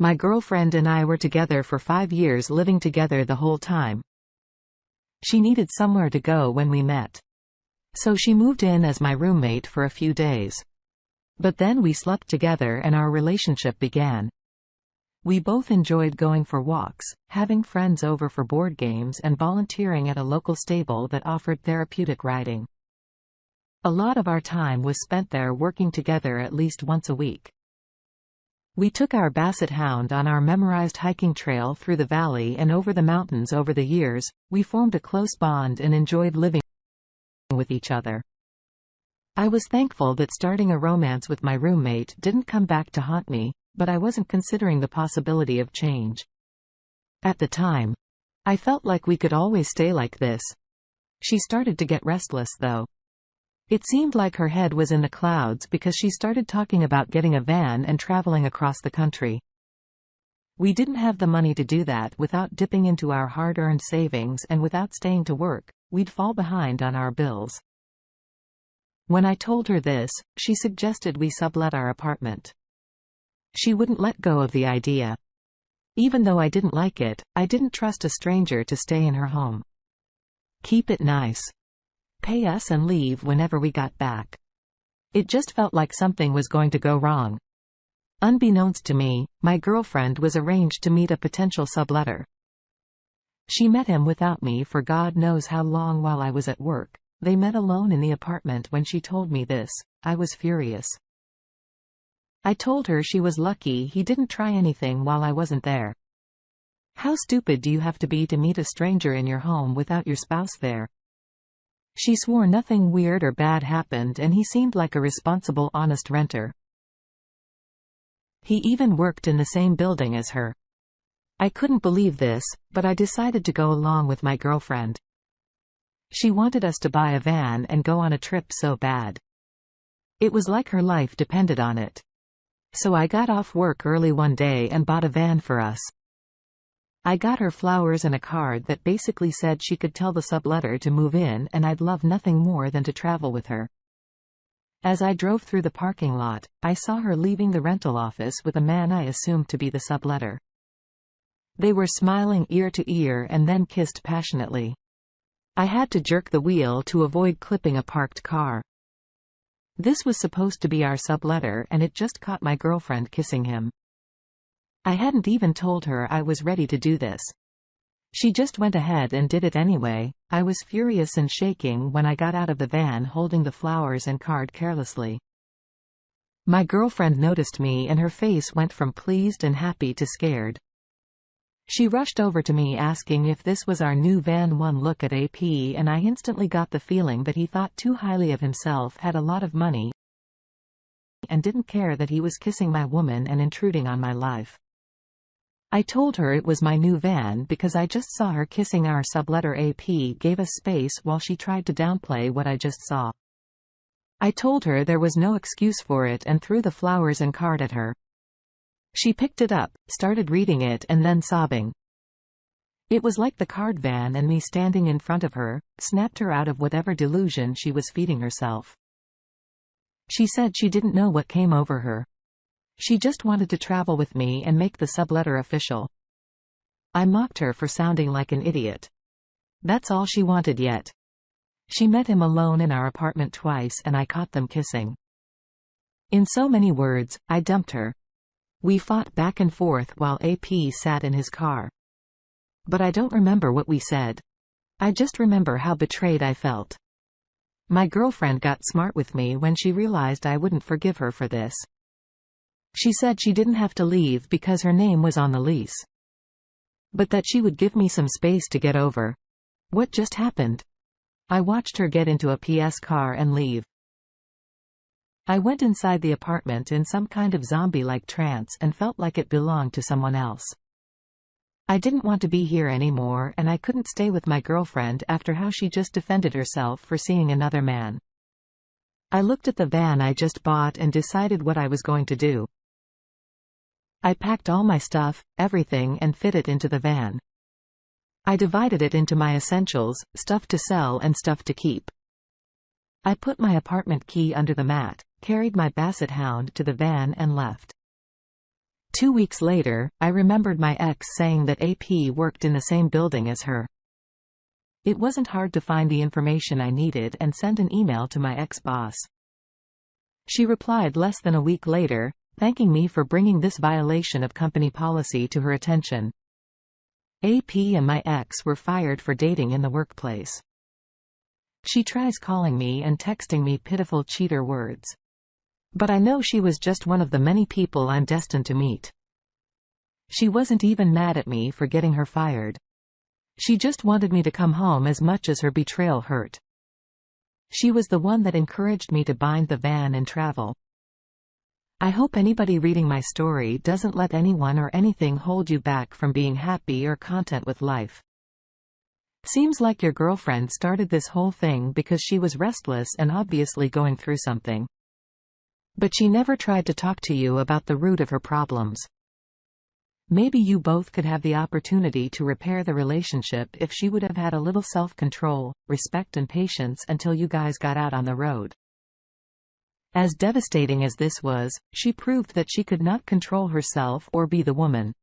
My girlfriend and I were together for 5 years, living together the whole time. She needed somewhere to go when we met. So she moved in as my roommate for a few days. But then we slept together and our relationship began. We both enjoyed going for walks, having friends over for board games, and volunteering at a local stable that offered therapeutic riding. A lot of our time was spent there, working together at least once a week. We took our Basset Hound on our memorized hiking trail through the valley and over the mountains. Over the years, we formed a close bond and enjoyed living with each other. I was thankful that starting a romance with my roommate didn't come back to haunt me, but I wasn't considering the possibility of change. At the time, I felt like we could always stay like this. She started to get restless, though. It seemed like her head was in the clouds because she started talking about getting a van and traveling across the country. We didn't have the money to do that without dipping into our hard-earned savings, and without staying to work, we'd fall behind on our bills. When I told her this, she suggested we sublet our apartment. She wouldn't let go of the idea. Even though I didn't like it, I didn't trust a stranger to stay in her home. Keep it nice. Pay us and leave whenever we got back. It just felt like something was going to go wrong. Unbeknownst to me, my girlfriend was arranged to meet a potential subletter. She met him without me for God knows how long while I was at work. They met alone in the apartment. When she told me this, I was furious. I told her she was lucky he didn't try anything while I wasn't there. How stupid do you have to be to meet a stranger in your home without your spouse there? She swore nothing weird or bad happened, and he seemed like a responsible, honest renter. He even worked in the same building as her. I couldn't believe this, but I decided to go along with my girlfriend. She wanted us to buy a van and go on a trip so bad. It was like her life depended on it. So I got off work early one day and bought a van for us. I got her flowers and a card that basically said she could tell the subletter to move in, and I'd love nothing more than to travel with her. As I drove through the parking lot, I saw her leaving the rental office with a man I assumed to be the subletter. They were smiling ear to ear and then kissed passionately. I had to jerk the wheel to avoid clipping a parked car. This was supposed to be our subletter, and it just caught my girlfriend kissing him. I hadn't even told her I was ready to do this. She just went ahead and did it anyway. I was furious and shaking when I got out of the van holding the flowers and card carelessly. My girlfriend noticed me and her face went from pleased and happy to scared. She rushed over to me asking if this was our new van. One look at AP and I instantly got the feeling that he thought too highly of himself, had a lot of money, and didn't care that he was kissing my woman and intruding on my life. I told her it was my new van because I just saw her kissing our subletter. AP gave us space while she tried to downplay what I just saw. I told her there was no excuse for it and threw the flowers and card at her. She picked it up, started reading it, and then sobbing. It was like the card van and me standing in front of her snapped her out of whatever delusion she was feeding herself. She said she didn't know what came over her. She just wanted to travel with me and make the subletter official. I mocked her for sounding like an idiot. That's all she wanted yet. She met him alone in our apartment twice and I caught them kissing. In so many words, I dumped her. We fought back and forth while AP sat in his car. But I don't remember what we said. I just remember how betrayed I felt. My girlfriend got smart with me when she realized I wouldn't forgive her for this. She said she didn't have to leave because her name was on the lease, but that she would give me some space to get over what just happened. I watched her get into a PS car and leave. I went inside the apartment in some kind of zombie-like trance and felt like it belonged to someone else. I didn't want to be here anymore, and I couldn't stay with my girlfriend after how she just defended herself for seeing another man. I looked at the van I just bought and decided what I was going to do. I packed all my stuff, everything, and fit it into the van. I divided it into my essentials, stuff to sell and stuff to keep. I put my apartment key under the mat, carried my Basset Hound to the van and left. 2 weeks later, I remembered my ex saying that AP worked in the same building as her. It wasn't hard to find the information I needed and send an email to my ex-boss. She replied less than a week later, thanking me for bringing this violation of company policy to her attention. AP and my ex were fired for dating in the workplace. She tries calling me and texting me pitiful cheater words. But I know she was just one of the many people I'm destined to meet. She wasn't even mad at me for getting her fired. She just wanted me to come home as much as her betrayal hurt. She was the one that encouraged me to bind the van and travel. I hope anybody reading my story doesn't let anyone or anything hold you back from being happy or content with life. Seems like your girlfriend started this whole thing because she was restless and obviously going through something. But she never tried to talk to you about the root of her problems. Maybe you both could have the opportunity to repair the relationship if she would have had a little self-control, respect and patience until you guys got out on the road. As devastating as this was, she proved that she could not control herself or be the woman.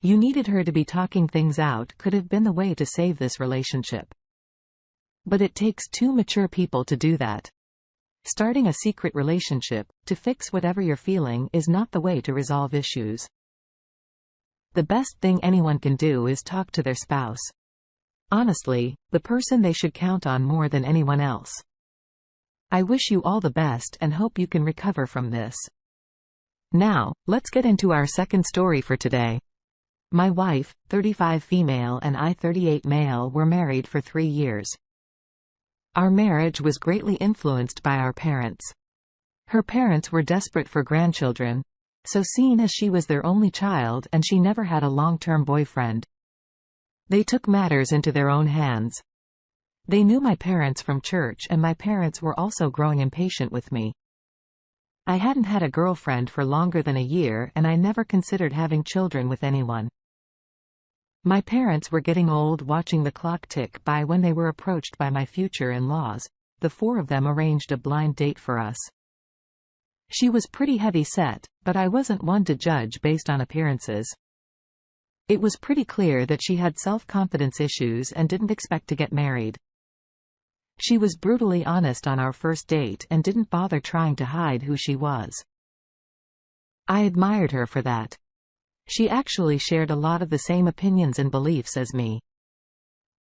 You needed her to be talking things out could have been the way to save this relationship. But it takes two mature people to do that. Starting a secret relationship, to fix whatever you're feeling, is not the way to resolve issues. The best thing anyone can do is talk to their spouse. Honestly, the person they should count on more than anyone else. I wish you all the best and hope you can recover from this. Now, let's get into our second story for today. My wife, 35 female and I 38 male, were married for 3 years. Our marriage was greatly influenced by our parents. Her parents were desperate for grandchildren, so seeing as she was their only child and she never had a long-term boyfriend, they took matters into their own hands. They knew my parents from church and my parents were also growing impatient with me. I hadn't had a girlfriend for longer than a year and I never considered having children with anyone. My parents were getting old watching the clock tick by when they were approached by my future in-laws. The 4 of them arranged a blind date for us. She was pretty heavy-set, but I wasn't one to judge based on appearances. It was pretty clear that she had self-confidence issues and didn't expect to get married. She was brutally honest on our first date and didn't bother trying to hide who she was. I admired her for that. She actually shared a lot of the same opinions and beliefs as me.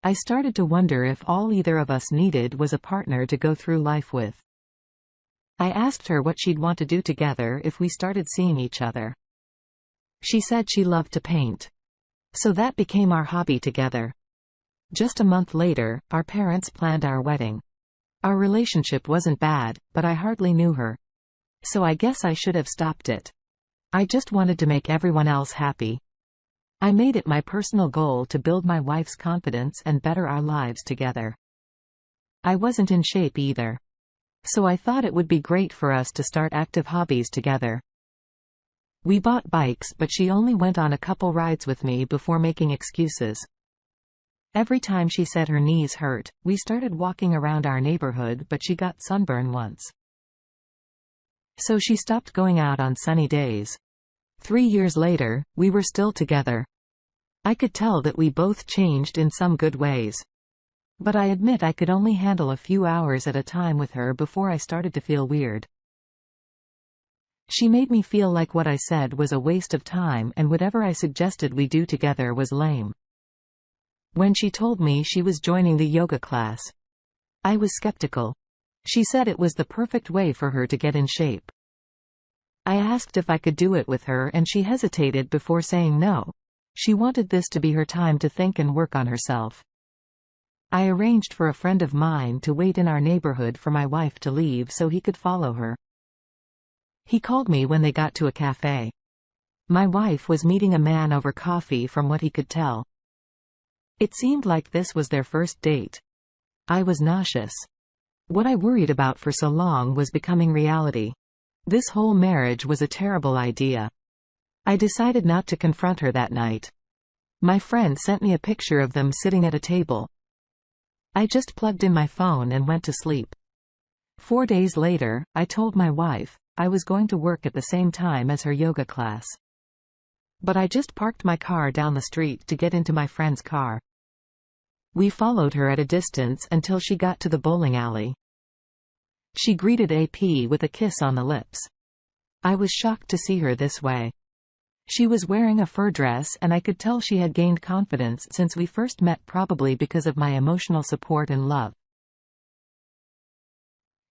I started to wonder if all either of us needed was a partner to go through life with. I asked her what she'd want to do together if we started seeing each other. She said she loved to paint. So that became our hobby together. Just a month later, our parents planned our wedding. Our relationship wasn't bad, but I hardly knew her. So I guess I should have stopped it. I just wanted to make everyone else happy. I made it my personal goal to build my wife's confidence and better our lives together. I wasn't in shape either. So I thought it would be great for us to start active hobbies together. We bought bikes, but she only went on a couple rides with me before making excuses. Every time she said her knees hurt, we started walking around our neighborhood, but she got sunburn once. So she stopped going out on sunny days. 3 years later, we were still together. I could tell that we both changed in some good ways. But I admit I could only handle a few hours at a time with her before I started to feel weird. She made me feel like what I said was a waste of time and whatever I suggested we do together was lame. When she told me she was joining the yoga class, I was skeptical. She said it was the perfect way for her to get in shape. I asked if I could do it with her and she hesitated before saying no. She wanted this to be her time to think and work on herself. I arranged for a friend of mine to wait in our neighborhood for my wife to leave so he could follow her. He called me when they got to a cafe. My wife was meeting a man over coffee from what he could tell. It seemed like this was their first date. I was nauseous. What I worried about for so long was becoming reality. This whole marriage was a terrible idea. I decided not to confront her that night. My friend sent me a picture of them sitting at a table. I just plugged in my phone and went to sleep. 4 days later, I told my wife I was going to work at the same time as her yoga class. but I just parked my car down the street to get into my friend's car. We followed her at a distance until she got to the bowling alley. She greeted AP with a kiss on the lips. I was shocked to see her this way. She was wearing a fur dress and I could tell she had gained confidence since we first met, probably because of my emotional support and love.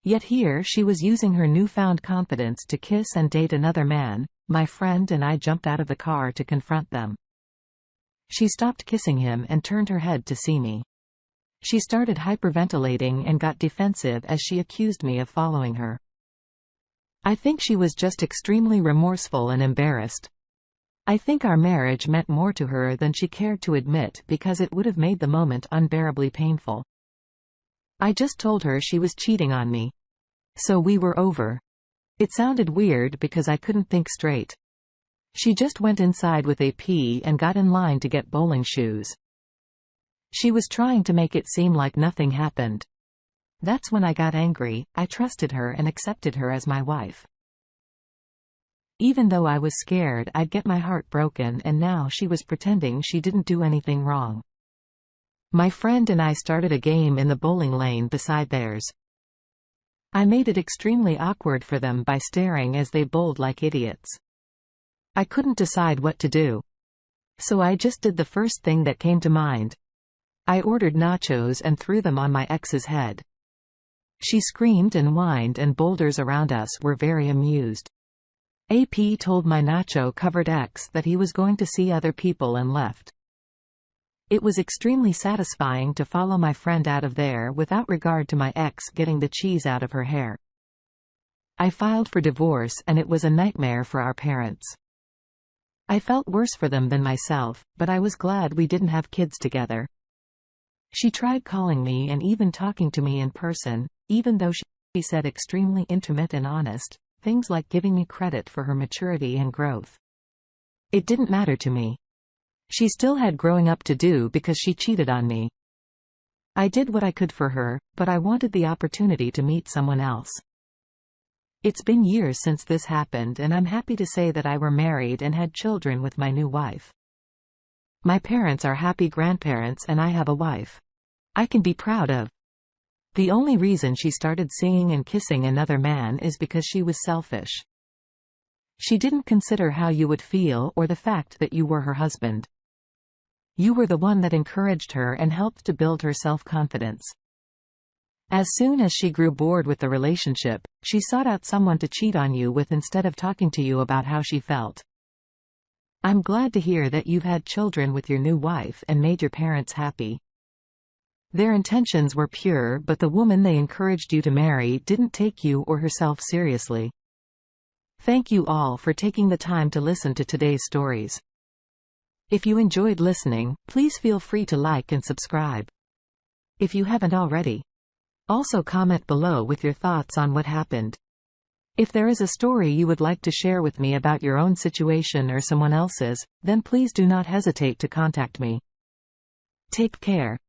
Yet here she was using her newfound confidence to kiss and date another man. My friend and I jumped out of the car to confront them. She stopped kissing him and turned her head to see me. She started hyperventilating and got defensive as she accused me of following her. I think she was just extremely remorseful and embarrassed. I think our marriage meant more to her than she cared to admit because it would have made the moment unbearably painful. I just told her she was cheating on me. So we were over. It sounded weird because I couldn't think straight. She just went inside with AP and got in line to get bowling shoes. She was trying to make it seem like nothing happened. That's when I got angry. I trusted her and accepted her as my wife. Even though I was scared I'd get my heart broken, and now she was pretending she didn't do anything wrong. My friend and I started a game in the bowling lane beside theirs. I made it extremely awkward for them by staring as they bowled like idiots. I couldn't decide what to do. So I just did the first thing that came to mind. I ordered nachos and threw them on my ex's head. She screamed and whined, and boulders around us were very amused. AP told my nacho-covered ex that he was going to see other people and left. It was extremely satisfying to follow my friend out of there without regard to my ex getting the cheese out of her hair. I filed for divorce and it was a nightmare for our parents. I felt worse for them than myself, but I was glad we didn't have kids together. She tried calling me and even talking to me in person, even though she said extremely intimate and honest things like giving me credit for her maturity and growth. It didn't matter to me. She still had growing up to do because she cheated on me. I did what I could for her, but I wanted the opportunity to meet someone else. It's been years since this happened, and I'm happy to say that I were married and had children with my new wife. My parents are happy grandparents and I have a wife I can be proud of. The only reason she started seeing and kissing another man is because she was selfish. She didn't consider how you would feel or the fact that you were her husband. You were the one that encouraged her and helped to build her self-confidence. As soon as she grew bored with the relationship, she sought out someone to cheat on you with instead of talking to you about how she felt. I'm glad to hear that you've had children with your new wife and made your parents happy. Their intentions were pure, but the woman they encouraged you to marry didn't take you or herself seriously. Thank you all for taking the time to listen to today's stories. If you enjoyed listening, please feel free to like and subscribe. If you haven't already. Also comment below with your thoughts on what happened. If there is a story you would like to share with me about your own situation or someone else's, then please do not hesitate to contact me. Take care.